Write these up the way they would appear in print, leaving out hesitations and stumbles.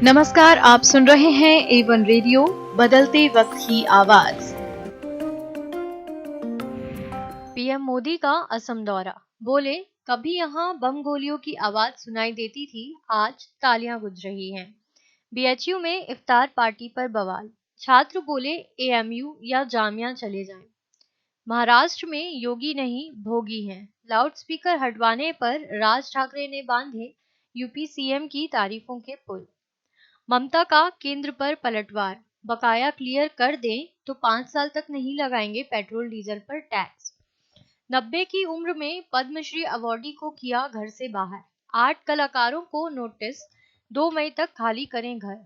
नमस्कार, आप सुन रहे हैं A1 रेडियो, बदलते वक्त की आवाज। पीएम मोदी का असम दौरा। बोले, कभी यहाँ बम गोलियों की आवाज सुनाई देती थी, आज तालियां गूंज रही हैं। बीएचयू में इफ्तार पार्टी पर बवाल। छात्र बोले एएमयू या जामिया चले जाएं। महाराष्ट्र में योगी नहीं भोगी हैं। लाउडस्पीकर हटवाने पर राज ठाकरे ने बांधे यूपी सीएम की तारीफों के पुल। ममता का केंद्र पर पलटवार। बकाया क्लियर कर दें तो 5 साल तक नहीं लगाएंगे पेट्रोल डीजल पर टैक्स। 90 की उम्र में पद्मश्री अवॉर्डी को किया घर से बाहर। 8 कलाकारों को नोटिस, 2 मई तक खाली करें घर।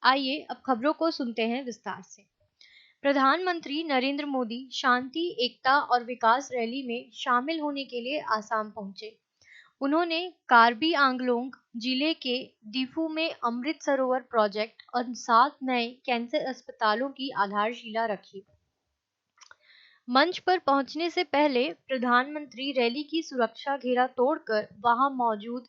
आइए अब खबरों को सुनते हैं विस्तार से। प्रधानमंत्री नरेंद्र मोदी शांति, एकता और विकास रैली में शामिल होने के लिए आसाम पहुंचे। उन्होंने कार्बी आंगलोंग जिले के दीफू में अमृत सरोवर प्रोजेक्ट और 7 नए कैंसर अस्पतालों की आधारशिला रखी। मंच पर पहुंचने से पहले प्रधानमंत्री रैली की सुरक्षा घेरा तोड़कर वहां मौजूद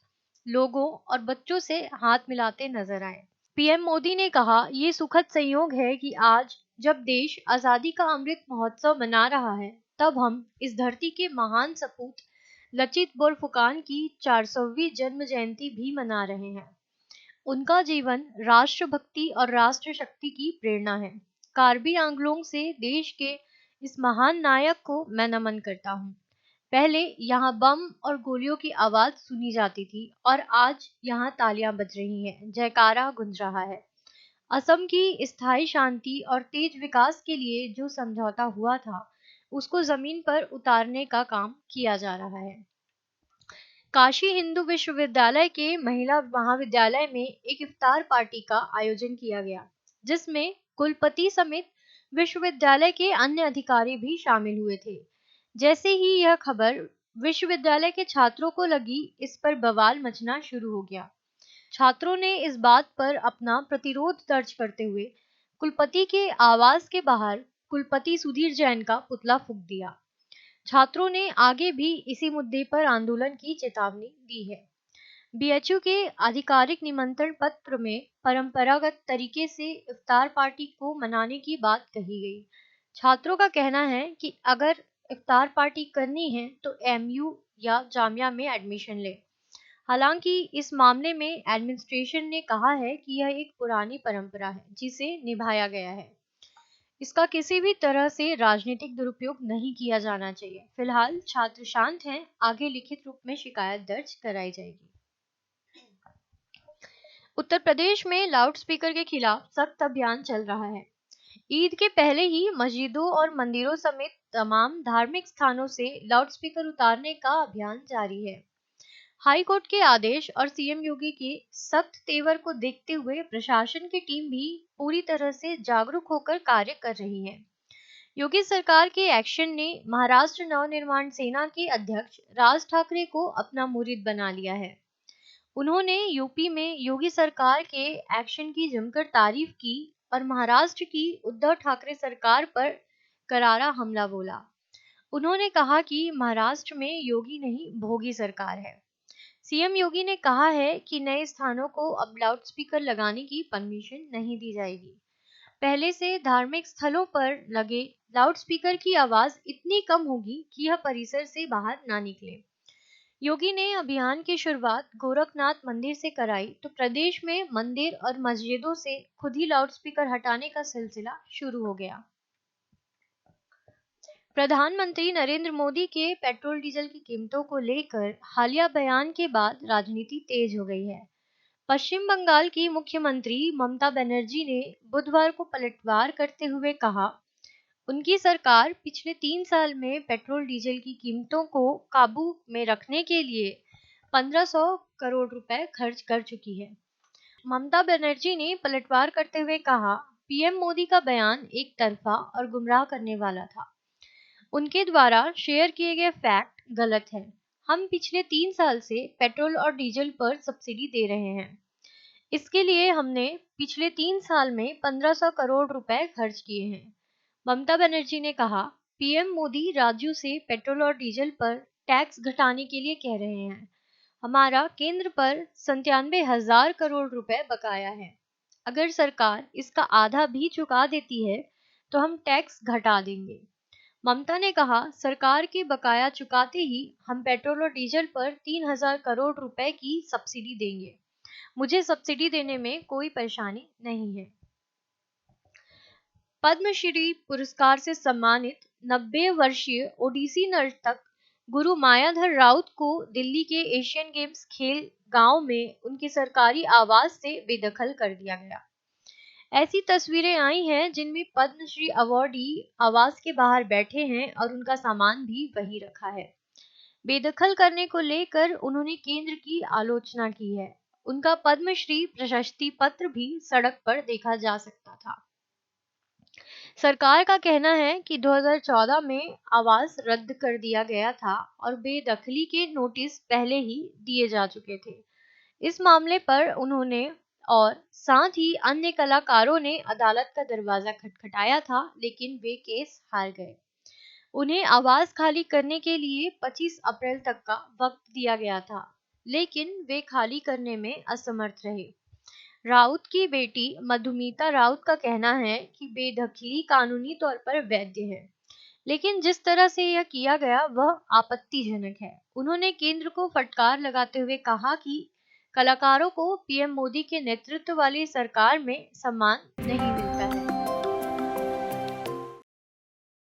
लोगों और बच्चों से हाथ मिलाते नजर आए। पीएम मोदी ने कहा, ये सुखद संयोग है कि आज जब देश आजादी का अमृत महोत्सव मना रहा है, तब हम इस धरती के महान सपूत लचित बोरफुकान की 400वीं जन्म जयंती भी मना रहे हैं। उनका जीवन राष्ट्रभक्ति और राष्ट्र शक्ति की प्रेरणा है। कार्बी आंगलोंग से देश के इस महान नायक को मैं नमन करता हूँ। पहले यहाँ बम और गोलियों की आवाज सुनी जाती थी और आज यहाँ तालियां बज रही हैं, जयकारा गूंज रहा है। असम की स्थायी शांति और तेज विकास के लिए जो समझौता हुआ था, उसको जमीन पर उतारने का काम किया जा रहा है। काशी हिंदू विश्वविद्यालय के महिला महाविद्यालय में एक इफ्तार पार्टी का आयोजन किया गया, जिसमें कुलपति समेत विश्वविद्यालय के अन्य अधिकारी भी शामिल हुए थे। जैसे ही यह खबर विश्वविद्यालय के छात्रों को लगी, इस पर बवाल मचना शुरू हो गया। छात्रों ने इस बात पर अपना प्रतिरोध दर्ज करते हुए कुलपति के आवास के बाहर कुलपति सुधीर जैन का पुतला फूंक दिया। छात्रों ने आगे भी इसी मुद्दे पर आंदोलन की चेतावनी दी है। बीएचयू के आधिकारिक निमंत्रण पत्र में परंपरागत तरीके से इफ्तार पार्टी को मनाने की बात कही गई। छात्रों का कहना है कि अगर इफ्तार पार्टी करनी है तो एमयू या जामिया में एडमिशन ले। हालांकि इस मामले में एडमिनिस्ट्रेशन ने कहा है कि यह एक पुरानी परंपरा है जिसे निभाया गया है। इसका किसी भी तरह से राजनीतिक दुरुपयोग नहीं किया जाना चाहिए। फिलहाल छात्र शांत हैं, आगे लिखित रूप में शिकायत दर्ज कराई जाएगी। उत्तर प्रदेश में लाउडस्पीकर के खिलाफ सख्त अभियान चल रहा है। ईद के पहले ही मस्जिदों और मंदिरों समेत तमाम धार्मिक स्थानों से लाउडस्पीकर उतारने का अभियान जारी है। हाई कोर्ट के आदेश और सीएम योगी के सख्त तेवर को देखते हुए प्रशासन की टीम भी पूरी तरह से जागरूक होकर कार्य कर रही है। योगी सरकार के एक्शन ने महाराष्ट्र नवनिर्माण सेना के अध्यक्ष राज ठाकरे को अपना मुरीद बना लिया है। उन्होंने यूपी में योगी सरकार के एक्शन की जमकर तारीफ की और महाराष्ट्र की उद्धव ठाकरे सरकार पर करारा हमला बोला। उन्होंने कहा कि महाराष्ट्र में योगी नहीं भोगी सरकार है। सीएम योगी ने कहा है कि नए स्थानों को अब लाउडस्पीकर लगाने की परमिशन नहीं दी जाएगी। पहले से धार्मिक स्थलों पर लगे लाउडस्पीकर की आवाज इतनी कम होगी कि यह परिसर से बाहर ना निकले। योगी ने अभियान की शुरुआत गोरखनाथ मंदिर से कराई तो प्रदेश में मंदिर और मस्जिदों से खुद ही लाउडस्पीकर हटाने का सिलसिला शुरू हो गया। प्रधानमंत्री नरेंद्र मोदी के पेट्रोल डीजल की कीमतों को लेकर हालिया बयान के बाद राजनीति तेज हो गई है। पश्चिम बंगाल की मुख्यमंत्री ममता बनर्जी ने बुधवार को पलटवार करते हुए कहा, उनकी सरकार पिछले 3 साल में पेट्रोल डीजल की कीमतों को काबू में रखने के लिए 1500 करोड़ रुपए खर्च कर चुकी है। ममता बनर्जी ने पलटवार करते हुए कहा, पीएम मोदी का बयान एक तरफा और गुमराह करने वाला था। उनके द्वारा शेयर किए गए फैक्ट गलत हैं। हम पिछले 3 साल से पेट्रोल और डीजल पर सब्सिडी दे रहे हैं। इसके लिए हमने पिछले 3 साल में 1500 करोड़ रुपए खर्च किए हैं। ममता बनर्जी ने कहा, पीएम मोदी राज्यों से पेट्रोल और डीजल पर टैक्स घटाने के लिए कह रहे हैं। हमारा केंद्र पर 97,000 करोड़ रुपए बकाया है। अगर सरकार इसका आधा भी चुका देती है तो हम टैक्स घटा देंगे। ममता ने कहा, सरकार के बकाया चुकाते ही हम पेट्रोल और डीजल पर 3,000 करोड़ रुपए की सब्सिडी देंगे। मुझे सब्सिडी देने में कोई परेशानी नहीं है। पद्मश्री पुरस्कार से सम्मानित 90 वर्षीय ओडिसी नर्तक गुरु मायाधर राउत को दिल्ली के एशियन गेम्स खेल गांव में उनके सरकारी आवास से बेदखल कर दिया गया। ऐसी तस्वीरें आई हैं जिनमें पद्मश्री अवार्डी आवास के बाहर बैठे हैं और उनका सामान भी वहीं रखा है। बेदखल करने को लेकर उन्होंने केंद्र की आलोचना की है। उनका पद्मश्री प्रशस्ति पत्र भी सड़क पर देखा जा सकता था। सरकार का कहना है कि 2014 में आवास रद्द कर दिया गया था और बेदखली के नोटिस पहले ही दिए जा चुके थे। इस मामले पर उन्होंने और साथ ही अन्य कलाकारों ने अदालत का दरवाजा खटखटाया था, लेकिन वे केस हार गए। उन्हें आवास खाली करने के लिए 25 अप्रैल तक का वक्त दिया गया था, लेकिन वे खाली करने में असमर्थ रहे। राउत की बेटी मधुमिता राउत का कहना है कि बेदखली कानूनी तौर पर वैध है, लेकिन जिस तरह से यह किया गया वह आपत्तिजनक है। उन्होंने केंद्र को फटकार लगाते हुए कहा कि कलाकारों को पीएम मोदी के नेतृत्व वाली सरकार में सम्मान नहीं मिल